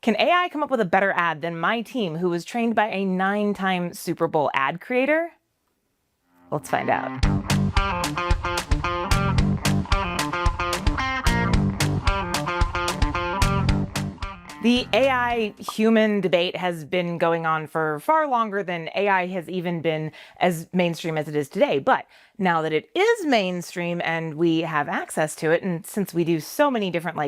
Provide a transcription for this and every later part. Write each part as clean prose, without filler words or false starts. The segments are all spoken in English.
Can AI come up with a better ad than my team, who was trained by a 9-time Super Bowl ad creator? Let's find out. The AI-human debate has been going on for far longer than AI has even been as mainstream as it is today. But now that it is mainstream and we have access to it, and since we do so many different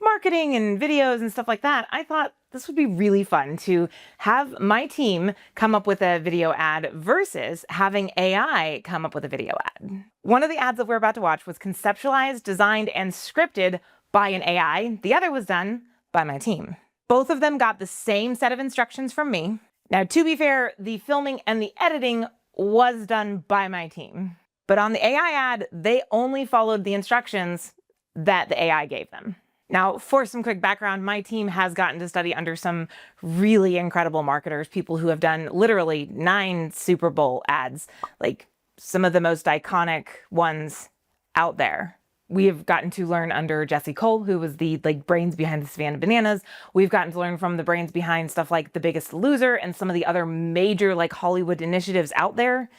marketing and videos and stuff like that, I thought this would be really fun to have my team come up with a video ad versus having AI come up with a video ad. One of the ads that we're about to watch was conceptualized, designed, and scripted by an AI. The other was done by my team. Both of them got the same set of instructions from me. Now, to be fair, the filming and the editing was done by my team. But on the AI ad, they only followed the instructions that the AI gave them. Now, for some quick background, my team has gotten to study under some really incredible marketers, people who have done literally 9 Super Bowl ads, like some of the most iconic ones out there. We have gotten to learn under Jesse Cole, who was the brains behind the Savannah Bananas. We've gotten to learn from the brains behind stuff like The Biggest Loser and some of the other major Hollywood initiatives out there.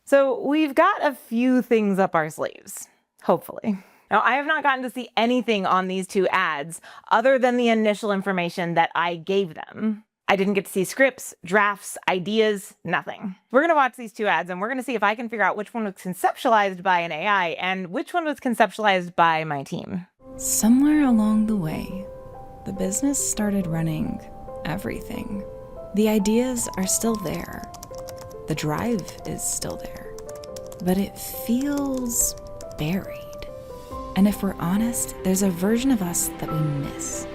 So we've got a few things up our sleeves, hopefully. Now, I have not gotten to see anything on these 2 ads other than the initial information that I gave them. I didn't get to see scripts, drafts, ideas, nothing. We're gonna watch these 2 ads and we're gonna see if I can figure out which one was conceptualized by an AI and which one was conceptualized by my team. Somewhere along the way, the business started running everything. The ideas are still there. The drive is still there. But it feels buried. And if we're honest, there's a version of us that we miss.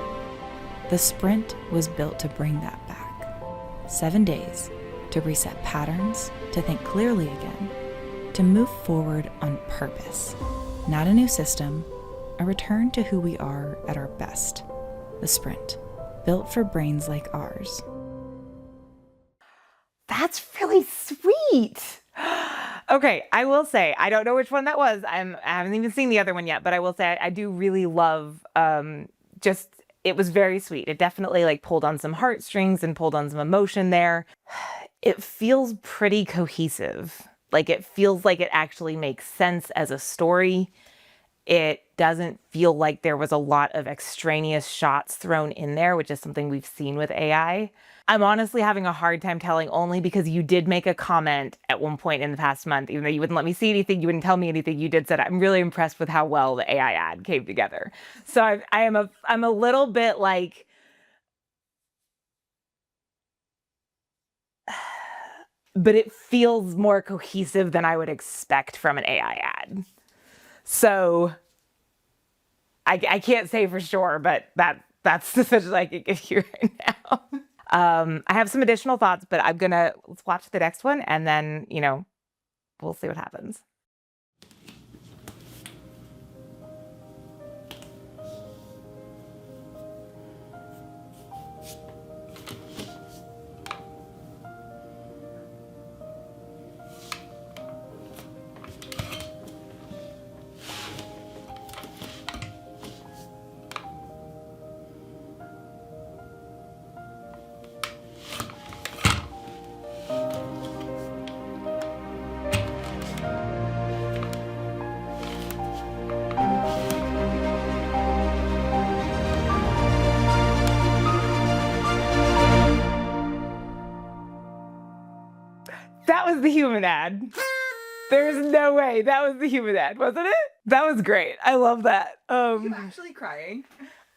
The sprint was built to bring that back. 7 days to reset patterns, to think clearly again, to move forward on purpose. Not a new system, a return to who we are at our best. The sprint, built for brains like ours. That's really sweet. Okay, I will say, I don't know which one that was. I haven't even seen the other one yet, but I will say I do really love it was very sweet. It definitely pulled on some heartstrings and pulled on some emotion there. It feels pretty cohesive. It feels like it actually makes sense as a story. It doesn't feel like there was a lot of extraneous shots thrown in there, which is something we've seen with AI. I'm honestly having a hard time telling only because you did make a comment at one point in the past month, even though you wouldn't let me see anything, you wouldn't tell me anything, you did said, I'm really impressed with how well the AI ad came together. So I'm a little bit but it feels more cohesive than I would expect from an AI ad. So I can't say for sure, but that's the message I can give you right now. I have some additional thoughts, but let's watch the next one and then, we'll see what happens. That was the human ad. There's no way that was the human ad, wasn't it? That was great. I love that. You actually crying?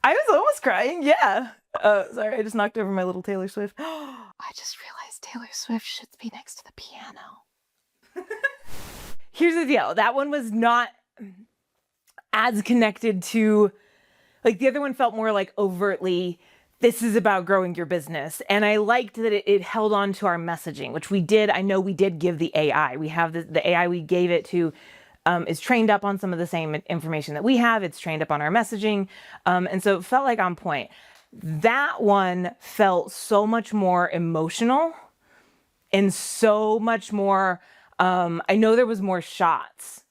I was almost crying, yeah. Sorry, I just knocked over my little Taylor Swift. I just realized Taylor Swift should be next to the piano. Here's the deal. That one was not as connected to, the other one felt more overtly, this is about growing your business. And I liked that it held on to our messaging, which we did. I know we did give the AI. We have the AI we gave it to is trained up on some of the same information that we have. It's trained up on our messaging. And so it felt like on point. That one felt so much more emotional and so much more, I know there was more shots,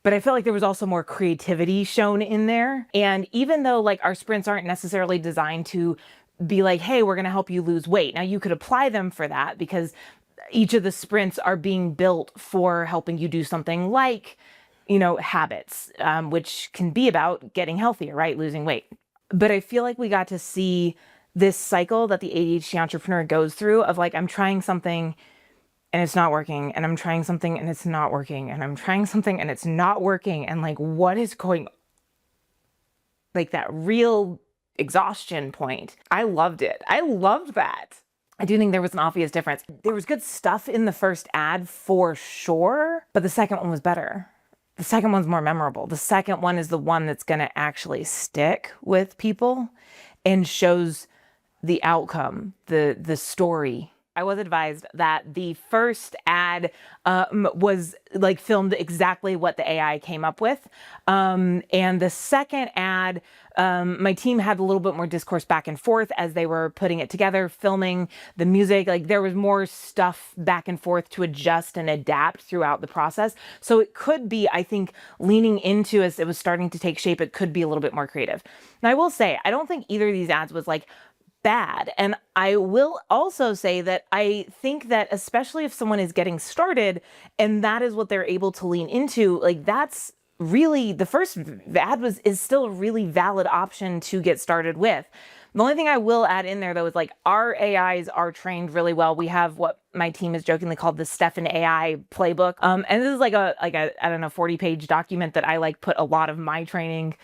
But I felt like there was also more creativity shown in there. And even though like our sprints aren't necessarily designed to be like, hey, we're going to help you lose weight. Now you could apply them for that because each of the sprints are being built for helping you do something like, habits, which can be about getting healthier, right? Losing weight. But I feel like we got to see this cycle that the ADHD entrepreneur goes through of like, I'm trying something and it's not working, and I'm trying something and it's not working, and I'm trying something and it's not working. And like, what is going, like that real exhaustion point. I loved it. I loved that. I do think there was an obvious difference. There was good stuff in the first ad for sure, but the second one was better. The second one's more memorable. The second one is the one that's going to actually stick with people and shows the outcome, the story. I was advised that the first ad was like filmed exactly what the AI came up with. And the second ad, my team had a little bit more discourse back and forth as they were putting it together, filming the music. Like there was more stuff back and forth to adjust and adapt throughout the process. So it could be, I think, leaning into as it was starting to take shape, it could be a little bit more creative. Now I will say, I don't think either of these ads was like bad. And I will also say that I think that especially if someone is getting started and that is what they're able to lean into, like that's really the first ad is still a really valid option to get started with. The only thing I will add in there though is like our AIs are trained really well. We have what my team has jokingly called the Stefan AI playbook. And this is like a I don't know, 40-page document that I like put a lot of my training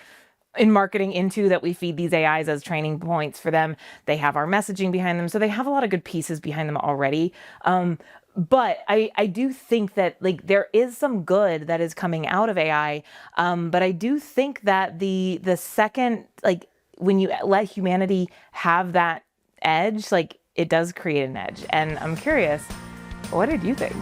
in marketing into, that we feed these AIs as training points for them. They have our messaging behind them. So they have a lot of good pieces behind them already. But I do think that like there is some good that is coming out of AI. But I do think that the second, like when you let humanity have that edge, like it does create an edge. And I'm curious, what did you think?